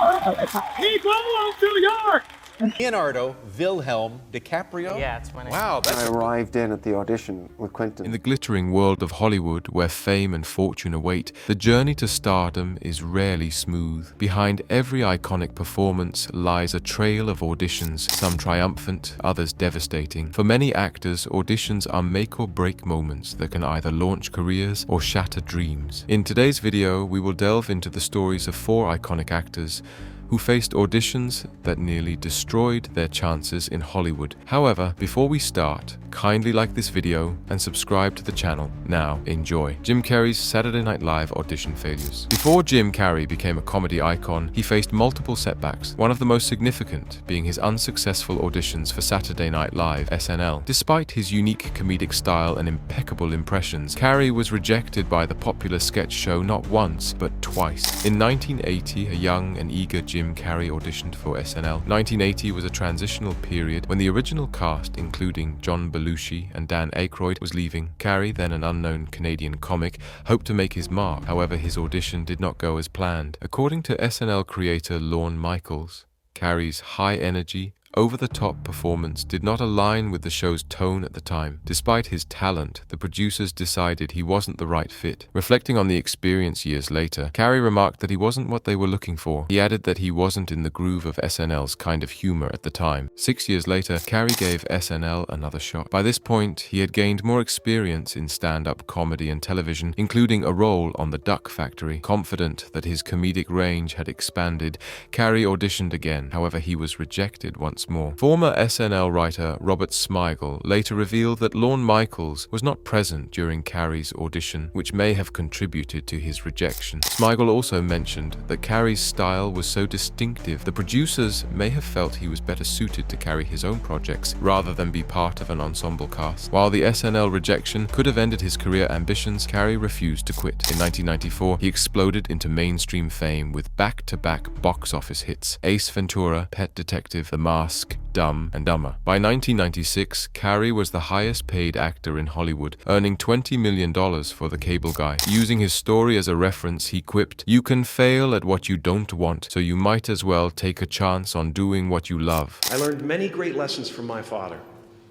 Keep on, New York! Leonardo Wilhelm DiCaprio? Yeah, it's my name. Wow, I arrived in at the audition with Quentin. In the glittering world of Hollywood, where fame and fortune await, the journey to stardom is rarely smooth. Behind every iconic performance lies a trail of auditions, some triumphant, others devastating. For many actors, auditions are make or break moments that can either launch careers or shatter dreams. In today's video, we will delve into the stories of 4 iconic actors who faced auditions that nearly destroyed their chances in Hollywood. However, before we start, kindly like this video and subscribe to the channel. Now, enjoy. Jim Carrey's Saturday Night Live audition failures. Before Jim Carrey became a comedy icon, he faced multiple setbacks, one of the most significant being his unsuccessful auditions for Saturday Night Live, SNL. Despite his unique comedic style and impeccable impressions, Carrey was rejected by the popular sketch show not once, but twice. In 1980, a young and eager Jim Carrey auditioned for SNL. 1980 was a transitional period when the original cast, including John Belushi and Dan Aykroyd, was leaving. Carrey, then an unknown Canadian comic, hoped to make his mark. However, his audition did not go as planned. According to SNL creator Lorne Michaels, Carrey's high energy, over-the-top performance did not align with the show's tone at the time. Despite his talent, the producers decided he wasn't the right fit. Reflecting on the experience years later, Carrey remarked that he wasn't what they were looking for. He added that he wasn't in the groove of SNL's kind of humor at the time. 6 years later, Carrey gave SNL another shot. By this point, he had gained more experience in stand-up comedy and television, including a role on The Duck Factory. Confident that his comedic range had expanded, Carrey auditioned again. However, he was rejected once more. Former SNL writer Robert Smigel later revealed that Lorne Michaels was not present during Carrey's audition, which may have contributed to his rejection. Smigel also mentioned that Carrey's style was so distinctive, the producers may have felt he was better suited to carry his own projects rather than be part of an ensemble cast. While the SNL rejection could have ended his career ambitions, Carrey refused to quit. In 1994, he exploded into mainstream fame with back-to-back box office hits: Ace Ventura, Pet Detective, The Mask, Dumb and Dumber. By 1996, Carrey was the highest paid actor in Hollywood, earning $20 million for The Cable Guy. Using his story as a reference, he quipped, "You can fail at what you don't want, so you might as well take a chance on doing what you love." I learned many great lessons from my father,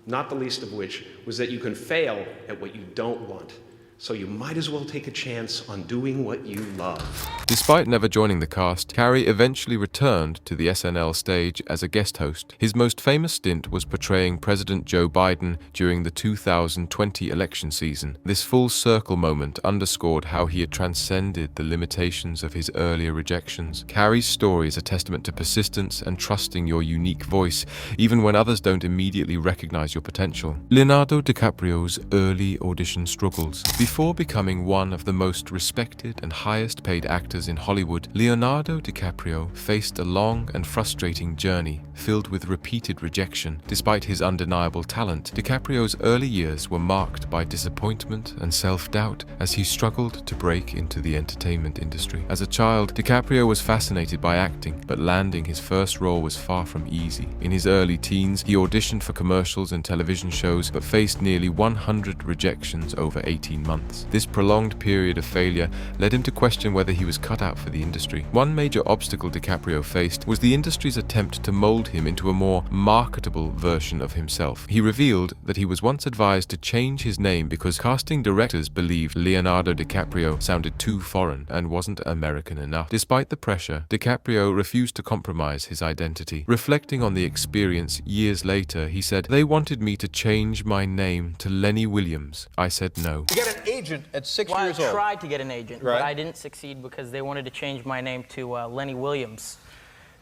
not the least of which was that you can fail at what you don't want. So you might as well take a chance on doing what you love. Despite never joining the cast, Carrey eventually returned to the SNL stage as a guest host. His most famous stint was portraying President Joe Biden during the 2020 election season. This full circle moment underscored how he had transcended the limitations of his earlier rejections. Carrey's story is a testament to persistence and trusting your unique voice, even when others don't immediately recognize your potential. Leonardo DiCaprio's early audition struggles. Before becoming one of the most respected and highest paid actors in Hollywood, Leonardo DiCaprio faced a long and frustrating journey filled with repeated rejection. Despite his undeniable talent, DiCaprio's early years were marked by disappointment and self-doubt as he struggled to break into the entertainment industry. As a child, DiCaprio was fascinated by acting, but landing his first role was far from easy. In his early teens, he auditioned for commercials and television shows, but faced nearly 100 rejections over 18 months. This prolonged period of failure led him to question whether he was cut out for the industry. One major obstacle DiCaprio faced was the industry's attempt to mold him into a more marketable version of himself. He revealed that he was once advised to change his name because casting directors believed Leonardo DiCaprio sounded too foreign and wasn't American enough. Despite the pressure, DiCaprio refused to compromise his identity. Reflecting on the experience years later, he said, "They wanted me to change my name to Lenny Williams. I said no." You got an agent at 6 Well, years I old. tried to get an agent, Right. but I didn't succeed because they wanted to change my name to Lenny Williams.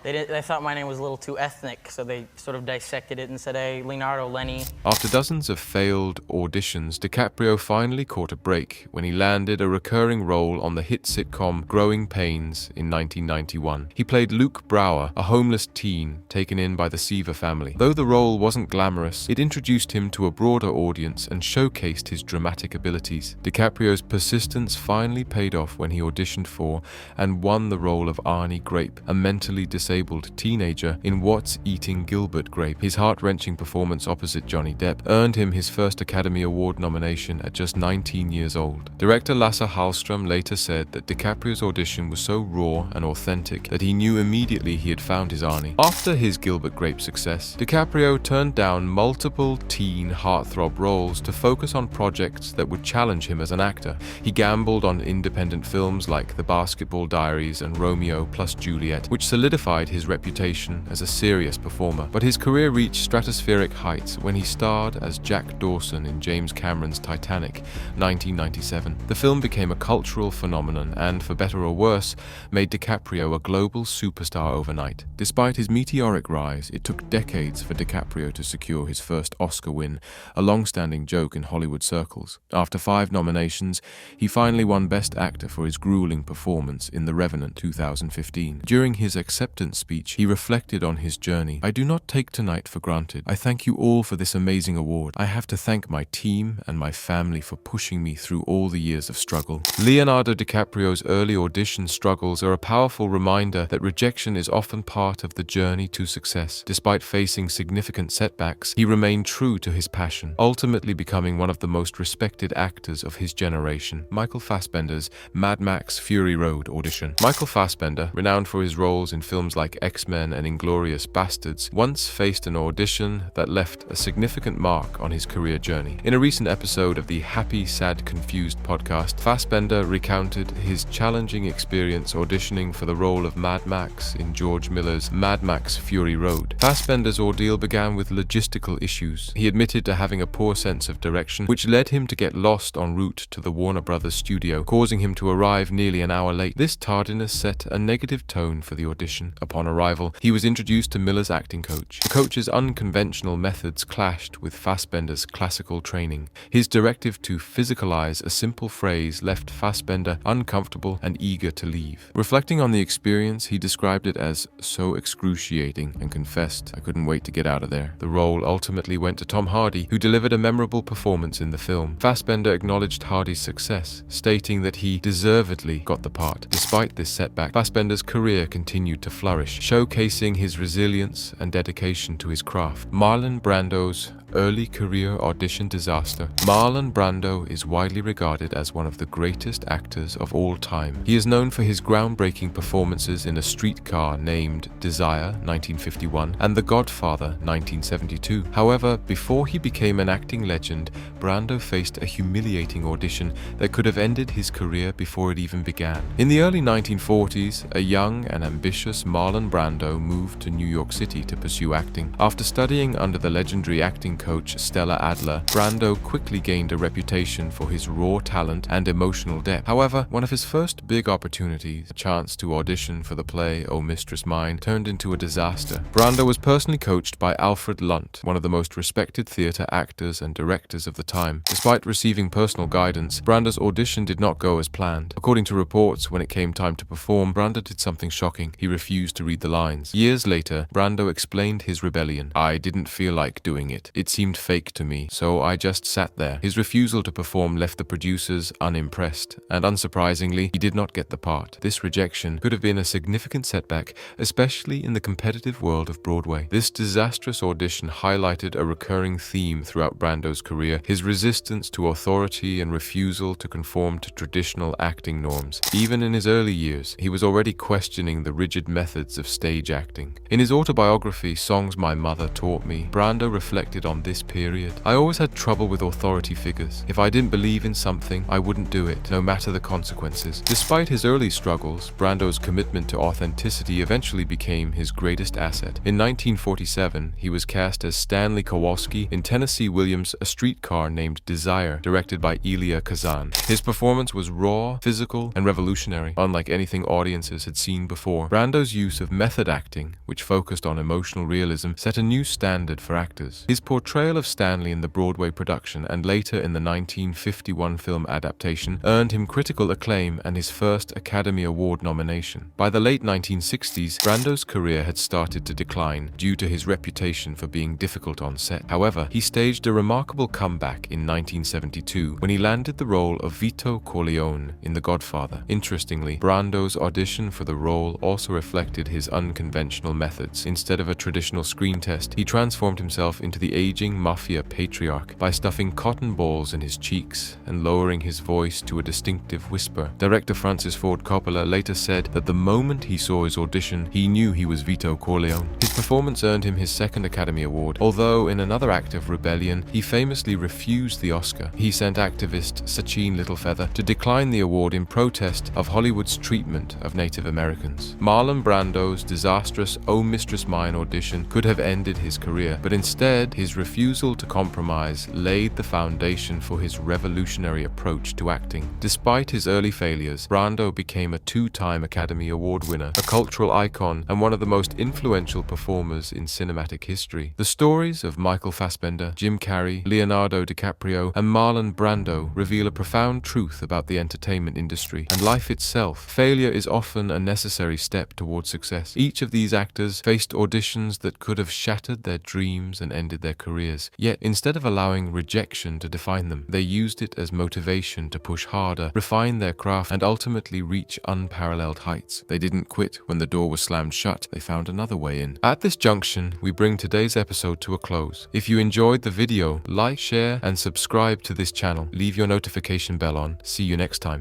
They thought my name was a little too ethnic, so they sort of dissected it and said, "Hey, Leonardo, Lenny." After dozens of failed auditions, DiCaprio finally caught a break when he landed a recurring role on the hit sitcom Growing Pains in 1991. He played Luke Brower, a homeless teen taken in by the Seaver family. Though the role wasn't glamorous, it introduced him to a broader audience and showcased his dramatic abilities. DiCaprio's persistence finally paid off when he auditioned for and won the role of Arnie Grape, a mentally disabled disabled teenager in What's Eating Gilbert Grape. His heart-wrenching performance opposite Johnny Depp earned him his first Academy Award nomination at just 19 years old. Director Lasse Hallström later said that DiCaprio's audition was so raw and authentic that he knew immediately he had found his Arnie. After his Gilbert Grape success, DiCaprio turned down multiple teen heartthrob roles to focus on projects that would challenge him as an actor. He gambled on independent films like The Basketball Diaries and Romeo plus Juliet, which solidified his reputation as a serious performer. But his career reached stratospheric heights when he starred as Jack Dawson in James Cameron's Titanic, 1997. The film became a cultural phenomenon and, for better or worse, made DiCaprio a global superstar overnight. Despite his meteoric rise, it took decades for DiCaprio to secure his first Oscar win, a long-standing joke in Hollywood circles. After 5 nominations, he finally won Best Actor for his grueling performance in The Revenant 2015. During his acceptance speech, he reflected on his journey. "I do not take tonight for granted. I thank you all for this amazing award. I have to thank my team and my family for pushing me through all the years of struggle." Leonardo DiCaprio's early audition struggles are a powerful reminder that rejection is often part of the journey to success. Despite facing significant setbacks, he remained true to his passion, ultimately becoming one of the most respected actors of his generation. Michael Fassbender's Mad Max Fury Road audition. Michael Fassbender, renowned for his roles in films like X-Men and Inglourious Basterds, once faced an audition that left a significant mark on his career journey. In a recent episode of the Happy, Sad, Confused podcast, Fassbender recounted his challenging experience auditioning for the role of Mad Max in George Miller's Mad Max Fury Road. Fassbender's ordeal began with logistical issues. He admitted to having a poor sense of direction, which led him to get lost en route to the Warner Brothers studio, causing him to arrive nearly an hour late. This tardiness set a negative tone for the audition. Upon arrival, he was introduced to Miller's acting coach. The coach's unconventional methods clashed with Fassbender's classical training. His directive to physicalize a simple phrase left Fassbender uncomfortable and eager to leave. Reflecting on the experience, he described it as so excruciating and confessed, "I couldn't wait to get out of there." The role ultimately went to Tom Hardy, who delivered a memorable performance in the film. Fassbender acknowledged Hardy's success, stating that he deservedly got the part. Despite this setback, Fassbender's career continued to flourish, showcasing his resilience and dedication to his craft. Marlon Brando's early career audition disaster. Marlon Brando is widely regarded as one of the greatest actors of all time. He is known for his groundbreaking performances in A Streetcar Named Desire, 1951, and The Godfather, 1972. However, before he became an acting legend, Brando faced a humiliating audition that could have ended his career before it even began. In the early 1940s, a young and ambitious Marlon Brando moved to New York City to pursue acting. After studying under the legendary acting coach Stella Adler, Brando quickly gained a reputation for his raw talent and emotional depth. However, one of his first big opportunities, a chance to audition for the play Oh Mistress Mine, turned into a disaster. Brando was personally coached by Alfred Lunt, one of the most respected theater actors and directors of the time. Despite receiving personal guidance, Brando's audition did not go as planned. According to reports, when it came time to perform, Brando did something shocking. He refused to read the lines. Years later, Brando explained his rebellion. "I didn't feel like doing it. It seemed fake to me, so I just sat there." His refusal to perform left the producers unimpressed, and unsurprisingly, he did not get the part. This rejection could have been a significant setback, especially in the competitive world of Broadway. This disastrous audition highlighted a recurring theme throughout Brando's career: his resistance to authority and refusal to conform to traditional acting norms. Even in his early years, he was already questioning the rigid methods of stage acting. In his autobiography, Songs My Mother Taught Me, Brando reflected on this period. "I always had trouble with authority figures. If I didn't believe in something, I wouldn't do it, no matter the consequences." Despite his early struggles, Brando's commitment to authenticity eventually became his greatest asset. In 1947, he was cast as Stanley Kowalski in Tennessee Williams' A Streetcar Named Desire, directed by Elia Kazan. His performance was raw, physical, and revolutionary, unlike anything audiences had seen before. Brando's use of method acting, which focused on emotional realism, set a new standard for actors. His portrayal portrayal of Stanley in the Broadway production and later in the 1951 film adaptation earned him critical acclaim and his first Academy Award nomination. By the late 1960s, Brando's career had started to decline due to his reputation for being difficult on set. However, he staged a remarkable comeback in 1972 when he landed the role of Vito Corleone in The Godfather. Interestingly, Brando's audition for the role also reflected his unconventional methods. Instead of a traditional screen test, he transformed himself into the aging mafia patriarch by stuffing cotton balls in his cheeks and lowering his voice to a distinctive whisper. Director Francis Ford Coppola later said that the moment he saw his audition, he knew he was Vito Corleone. His performance earned him his second Academy Award, although in another act of rebellion, he famously refused the Oscar. He sent activist Sachin Littlefeather to decline the award in protest of Hollywood's treatment of Native Americans. Marlon Brando's disastrous Oh Mistress Mine audition could have ended his career, but instead, his refusal to compromise laid the foundation for his revolutionary approach to acting. Despite his early failures, Brando became a two-time Academy Award winner, a cultural icon, and one of the most influential performers in cinematic history. The stories of Michael Fassbender, Jim Carrey, Leonardo DiCaprio, and Marlon Brando reveal a profound truth about the entertainment industry and life itself. Failure is often a necessary step towards success. Each of these actors faced auditions that could have shattered their dreams and ended their careers. Yet, instead of allowing rejection to define them, they used it as motivation to push harder, refine their craft, and ultimately reach unparalleled heights. They didn't quit when the door was slammed shut. They found another way in. At this junction, we bring today's episode to a close. If you enjoyed the video, like, share, and subscribe to this channel. Leave your notification bell on. See you next time.